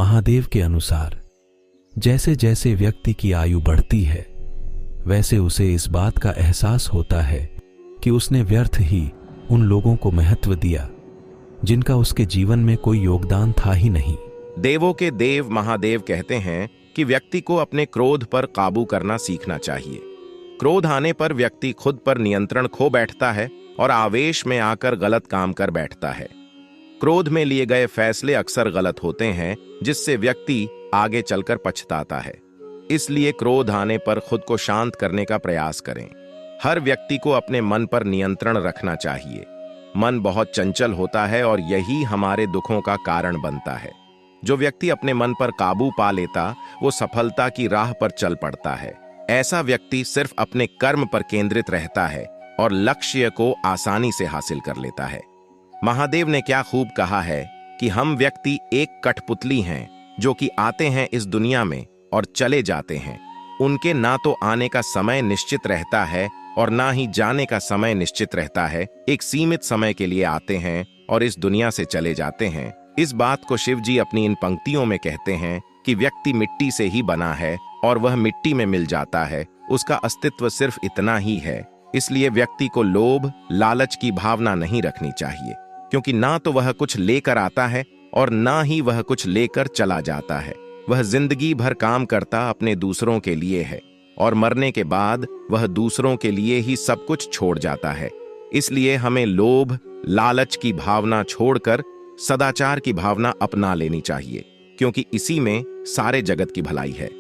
महादेव के अनुसार जैसे जैसे व्यक्ति की आयु बढ़ती है वैसे उसे इस बात का एहसास होता है कि उसने व्यर्थ ही उन लोगों को महत्व दिया जिनका उसके जीवन में कोई योगदान था ही नहीं। देवों के देव महादेव कहते हैं कि व्यक्ति को अपने क्रोध पर काबू करना सीखना चाहिए। क्रोध आने पर व्यक्ति खुद पर नियंत्रण खो बैठता है और आवेश में आकर गलत काम कर बैठता है। क्रोध में लिए गए फैसले अक्सर गलत होते हैं, जिससे व्यक्ति आगे चलकर पछताता है। इसलिए क्रोध आने पर खुद को शांत करने का प्रयास करें। हर व्यक्ति को अपने मन पर नियंत्रण रखना चाहिए। मन बहुत चंचल होता है और यही हमारे दुखों का कारण बनता है। जो व्यक्ति अपने मन पर काबू पा लेता वो सफलता की राह पर चल पड़ता है। ऐसा व्यक्ति सिर्फ अपने कर्म पर केंद्रित रहता है और लक्ष्य को आसानी से हासिल कर लेता है। महादेव ने क्या खूब कहा है कि हम व्यक्ति एक कठपुतली हैं जो कि आते हैं इस दुनिया में और चले जाते हैं। उनके ना तो आने का समय निश्चित रहता है और ना ही जाने का समय निश्चित रहता है। एक सीमित समय के लिए आते हैं और इस दुनिया से चले जाते हैं। इस बात को शिव जी अपनी इन पंक्तियों में कहते हैं कि व्यक्ति मिट्टी से ही बना है और वह मिट्टी में मिल जाता है। उसका अस्तित्व सिर्फ इतना ही है। इसलिए व्यक्ति को लोभ लालच की भावना नहीं रखनी चाहिए, क्योंकि ना तो वह कुछ लेकर आता है और ना ही वह कुछ लेकर चला जाता है। वह जिंदगी भर काम करता अपने दूसरों के लिए है और मरने के बाद वह दूसरों के लिए ही सब कुछ छोड़ जाता है। इसलिए हमें लोभ लालच की भावना छोड़कर सदाचार की भावना अपना लेनी चाहिए, क्योंकि इसी में सारे जगत की भलाई है।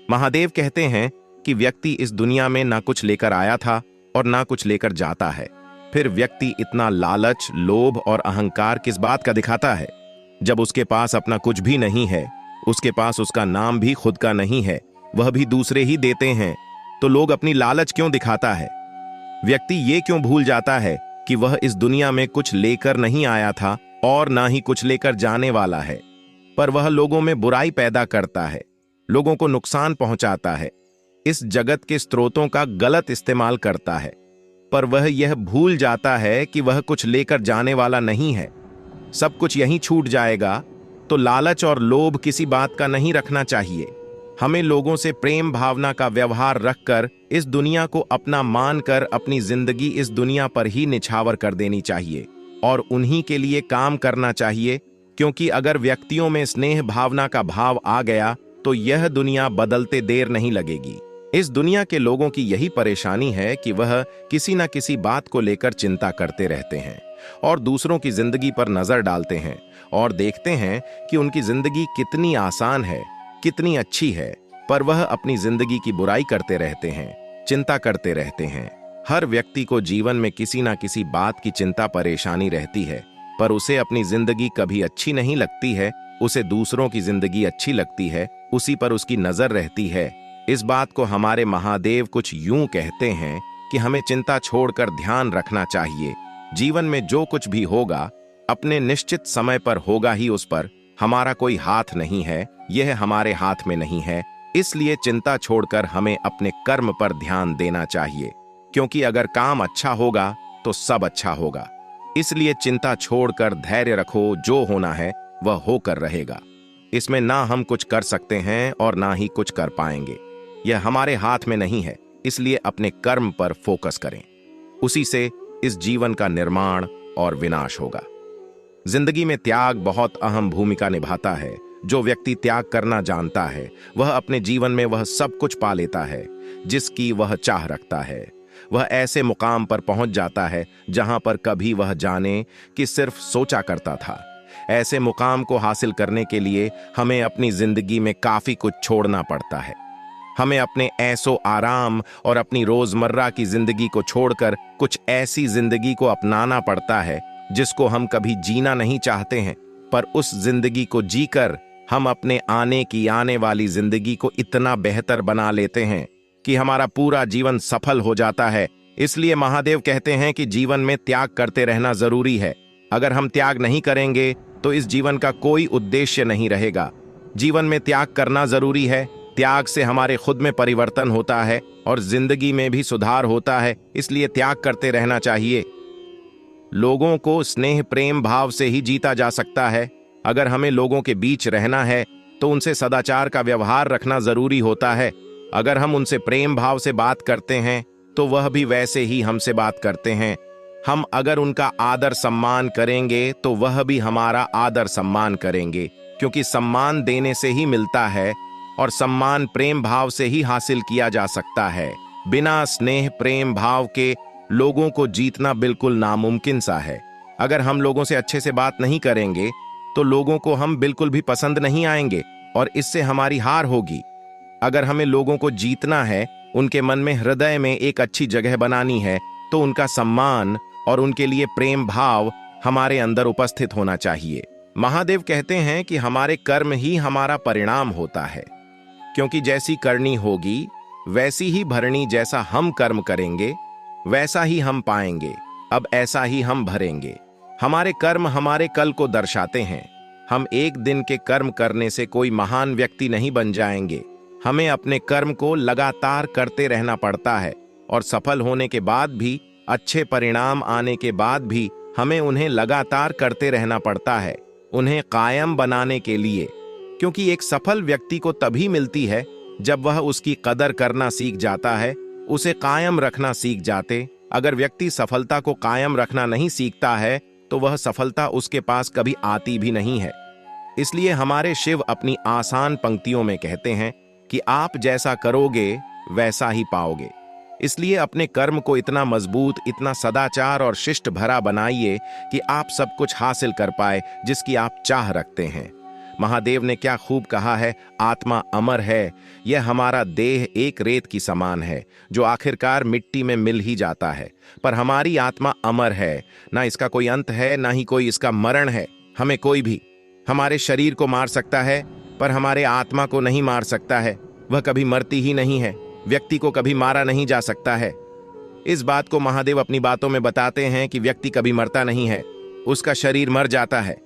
महादेव कहते हैं कि व्यक्ति इस दुनिया में ना कुछ लेकर आया था और ना कुछ लेकर जाता है। फिर व्यक्ति इतना लालच लोभ और अहंकार किस बात का दिखाता है? जब उसके पास अपना कुछ भी नहीं है, उसके पास उसका नाम भी खुद का नहीं है, वह भी दूसरे ही देते हैं, तो लोग अपनी लालच क्यों दिखाता है? व्यक्ति ये क्यों भूल जाता है कि वह इस दुनिया में कुछ लेकर नहीं आया था और ना ही कुछ लेकर जाने वाला है, पर वह लोगों में बुराई पैदा करता है, लोगों को नुकसान पहुंचाता है, इस जगत के स्रोतों का गलत इस्तेमाल करता है, पर वह यह भूल जाता है कि वह कुछ लेकर जाने वाला नहीं है। सब कुछ यहीं छूट जाएगा। तो लालच और लोभ किसी बात का नहीं रखना चाहिए। हमें लोगों से प्रेम भावना का व्यवहार रखकर इस दुनिया को अपना मानकर अपनी जिंदगी इस दुनिया पर ही निछावर कर देनी चाहिए और उन्हीं के लिए काम करना चाहिए, क्योंकि अगर व्यक्तियों में स्नेह भावना का भाव आ गया तो यह दुनिया बदलते देर नहीं लगेगी। इस दुनिया के लोगों की यही परेशानी है कि वह किसी न किसी बात को लेकर चिंता करते रहते हैं और दूसरों की जिंदगी पर नजर डालते हैं और देखते हैं कि उनकी जिंदगी कितनी आसान है, कितनी अच्छी है, पर वह अपनी जिंदगी की बुराई करते रहते हैं, चिंता करते रहते हैं। हर व्यक्ति को जीवन में किसी ना किसी बात की चिंता परेशानी रहती है, पर उसे अपनी जिंदगी कभी अच्छी नहीं लगती है। उसे दूसरों की जिंदगी अच्छी लगती है, उसी पर उसकी नजर रहती है। इस बात को हमारे महादेव कुछ यूं कहते हैं कि हमें चिंता छोड़कर ध्यान रखना चाहिए। जीवन में जो कुछ भी होगा अपने निश्चित समय पर होगा ही, उस पर हमारा कोई हाथ नहीं है, यह हमारे हाथ में नहीं है। इसलिए चिंता छोड़कर हमें अपने कर्म पर ध्यान देना चाहिए, क्योंकि अगर काम अच्छा होगा तो सब अच्छा होगा। इसलिए चिंता छोड़कर धैर्य रखो, जो होना है वह होकर रहेगा। इसमें ना हम कुछ कर सकते हैं और ना ही कुछ कर पाएंगे, यह हमारे हाथ में नहीं है। इसलिए अपने कर्म पर फोकस करें, उसी से इस जीवन का निर्माण और विनाश होगा। जिंदगी में त्याग बहुत अहम भूमिका निभाता है। जो व्यक्ति त्याग करना जानता है वह अपने जीवन में वह सब कुछ पा लेता है जिसकी वह चाह रखता है। वह ऐसे मुकाम पर पहुंच जाता है जहां पर कभी वह जाने कि सिर्फ सोचा करता था। ऐसे मुकाम को हासिल करने के लिए हमें अपनी जिंदगी में काफी कुछ छोड़ना पड़ता है। हमें अपने ऐसो आराम और अपनी रोजमर्रा की जिंदगी को छोड़कर कुछ ऐसी जिंदगी को अपनाना पड़ता है जिसको हम कभी जीना नहीं चाहते हैं, पर उस जिंदगी को जीकर हम अपने आने वाली जिंदगी को इतना बेहतर बना लेते हैं कि हमारा पूरा जीवन सफल हो जाता है। इसलिए महादेव कहते हैं कि जीवन में त्याग करते रहना जरूरी है। अगर हम त्याग नहीं करेंगे तो इस जीवन का कोई उद्देश्य नहीं रहेगा। जीवन में त्याग करना जरूरी है। त्याग से हमारे खुद में परिवर्तन होता है और जिंदगी में भी सुधार होता है। इसलिए त्याग करते रहना चाहिए। लोगों को स्नेह प्रेम भाव से ही जीता जा सकता है। अगर हमें लोगों के बीच रहना है तो उनसे सदाचार का व्यवहार रखना जरूरी होता है। अगर हम उनसे प्रेम भाव से बात करते हैं तो वह भी वैसे ही हमसे बात करते हैं। हम अगर उनका आदर सम्मान करेंगे तो वह भी हमारा आदर सम्मान करेंगे, क्योंकि सम्मान देने से ही मिलता है और सम्मान प्रेम भाव से ही हासिल किया जा सकता है। बिना स्नेह प्रेम भाव के लोगों को जीतना बिल्कुल नामुमकिन सा है। अगर हम लोगों से अच्छे से बात नहीं करेंगे तो लोगों को हम बिल्कुल भी पसंद नहीं आएंगे और इससे हमारी हार होगी। अगर हमें लोगों को जीतना है, उनके मन में, हृदय में एक अच्छी जगह बनानी है, तो उनका सम्मान और उनके लिए प्रेम भाव हमारे अंदर उपस्थित होना चाहिए। महादेव कहते हैं कि हमारे कर्म ही हमारा परिणाम होता है, क्योंकि जैसी करनी होगी वैसी ही भरनी। जैसा हम कर्म करेंगे वैसा ही हम पाएंगे। अब ऐसा ही हम भरेंगे। हमारे कर्म हमारे कल को दर्शाते हैं। हम एक दिन के कर्म करने से कोई महान व्यक्ति नहीं बन जाएंगे। हमें अपने कर्म को लगातार करते रहना पड़ता है और सफल होने के बाद भी, अच्छे परिणाम आने के बाद भी हमें उन्हें लगातार करते रहना पड़ता है, उन्हें कायम बनाने के लिए। क्योंकि एक सफल व्यक्ति को तभी मिलती है जब वह उसकी कदर करना सीख जाता है, उसे कायम रखना सीख जाते। अगर व्यक्ति सफलता को कायम रखना नहीं सीखता है तो वह सफलता उसके पास कभी आती भी नहीं है। इसलिए हमारे शिव अपनी आसान पंक्तियों में कहते हैं कि आप जैसा करोगे वैसा ही पाओगे। इसलिए अपने कर्म को इतना मजबूत, इतना सदाचार और शिष्ट भरा बनाइए कि आप सब कुछ हासिल कर पाए जिसकी आप चाह रखते हैं। महादेव ने क्या खूब कहा है, आत्मा अमर है, यह हमारा देह एक रेत की समान है जो आखिरकार मिट्टी में मिल ही जाता है, पर हमारी आत्मा अमर है। ना इसका कोई अंत है, ना ही कोई इसका मरण है। हमें कोई भी हमारे शरीर को मार सकता है पर हमारे आत्मा को नहीं मार सकता है। वह कभी मरती ही नहीं है। व्यक्ति को कभी मारा नहीं जा सकता है। इस बात को महादेव अपनी बातों में बताते हैं कि व्यक्ति कभी मरता नहीं है, उसका शरीर मर जाता है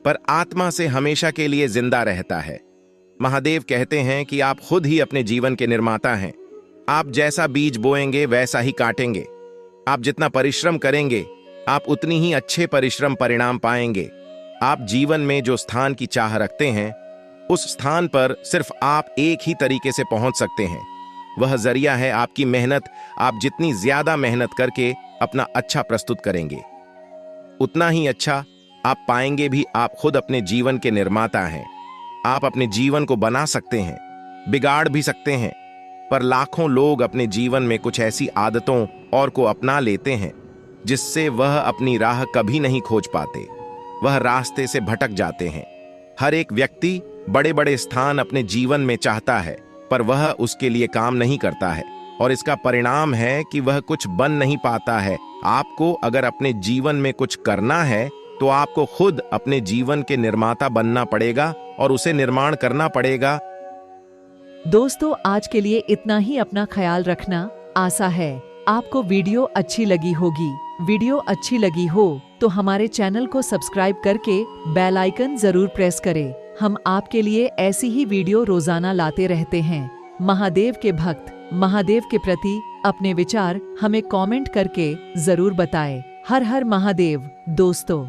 पर आत्मा से हमेशा के लिए जिंदा रहता है। महादेव कहते हैं कि आप खुद ही अपने जीवन के निर्माता हैं। आप जैसा बीज बोएंगे वैसा ही काटेंगे। आप जितना परिश्रम करेंगे आप उतनी ही अच्छे परिश्रम परिणाम पाएंगे। आप जीवन में जो स्थान की चाह रखते हैं उस स्थान पर सिर्फ आप एक ही तरीके से पहुंच सकते हैं। वह जरिया है आपकी मेहनत। आप जितनी ज्यादा मेहनत करके अपना अच्छा प्रस्तुत करेंगे उतना ही अच्छा आप पाएंगे भी। आप खुद अपने जीवन के निर्माता हैं। आप अपने जीवन को बना सकते हैं, बिगाड़ भी सकते हैं, पर लाखों लोग अपने जीवन में कुछ ऐसी आदतों और को अपना लेते हैं जिससे वह अपनी राह कभी नहीं खोज पाते, वह रास्ते से भटक जाते हैं। हर एक व्यक्ति बड़े बड़े स्थान अपने जीवन में चाहता है पर वह उसके लिए काम नहीं करता है और इसका परिणाम है कि वह कुछ बन नहीं पाता है। आपको अगर अपने जीवन में कुछ करना है तो आपको खुद अपने जीवन के निर्माता बनना पड़ेगा और उसे निर्माण करना पड़ेगा। दोस्तों, आज के लिए इतना ही। अपना ख्याल रखना। आशा है आपको वीडियो अच्छी लगी होगी। वीडियो अच्छी लगी हो तो हमारे चैनल को सब्सक्राइब करके बेल आइकन जरूर प्रेस करें। हम आपके लिए ऐसी ही वीडियो रोजाना लाते रहते हैं। महादेव के भक्त महादेव के प्रति अपने विचार हमें कमेंट करके जरूर बताएं। हर हर महादेव दोस्तों।